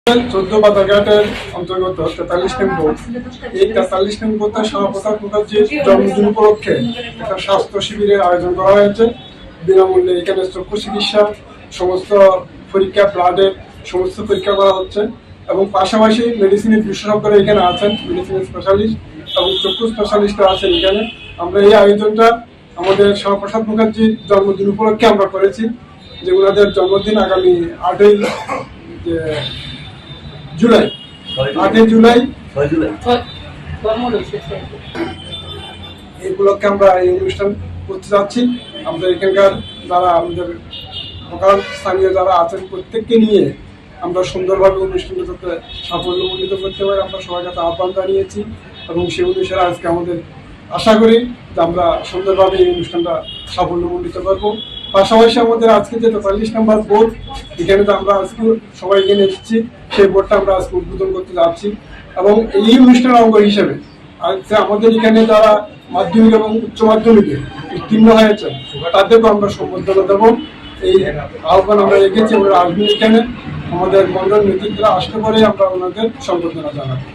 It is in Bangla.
14 বাজারঘাটের অন্তর্গত 43 নং বুথ। এই 43 নং বুথে শ্যামাপ্রসাদ মুখার্জির জন্মদিন উপলক্ষে একটা স্বাস্থ্য শিবিরের আয়োজন করা হয়েছে। বিনামূল্যে এখানে চক্ষু চিকিৎসা, সমস্ত পরীক্ষা, ব্লাডের সমস্ত পরীক্ষা করা হচ্ছে এবং পাশাপাশি মেডিসিনের বিশেষজ্ঞরা এখানে আছেন, মেডিসিন স্পেশালিস্ট এবং চক্ষু স্পেশালিস্টরা আছেন এখানে। আমরা এই আয়োজনটা আমাদের শ্যামাপ্রসাদ মুখার্জির জন্মদিন উপলক্ষে আমরা করেছি, যে ওনাদের জন্মদিন আগামী 8ই জুলাই এই উপলক্ষে আমরা এই অনুষ্ঠান করতে যাচ্ছি। আমরা এখানকার যারা আমাদের লোকাল স্থানীয় যারা আছেন প্রত্যেককে নিয়ে আমরা সুন্দরভাবে অনুষ্ঠানটাতে সাফল্যমণ্ডিত করতে পারি আমরা সবার কাছে আহ্বান জানিয়েছি এবং সেই অনুসারে আজকে আমাদের আশা করি যে আমরা সুন্দরভাবে এই অনুষ্ঠানটা সাফল্যমণ্ডিত করবো। পাশাপাশি আমাদের আজকে যে 43 নম্বর বোর্ড, এখানে তো আমরা আজকে সবাই এখানে এসেছি, সেই বোর্ডটা আমরা আজকে উদ্বোধন করতে যাচ্ছি এবং এই অনুষ্ঠানের অঙ্গ হিসেবে আজকে আমাদের এখানে যারা মাধ্যমিক এবং উচ্চ মাধ্যমিকে উত্তীর্ণ হয়েছে তাদেরকে আমরা সম্বর্ধনা দেবো। এই আহ্বান আমরা রেখেছি। ওরা আসবেন এখানে, আমাদের মন্ডল নেতৃত্বরা আসতে পারে আমরা ওনাদের সম্বর্ধনা জানাবো।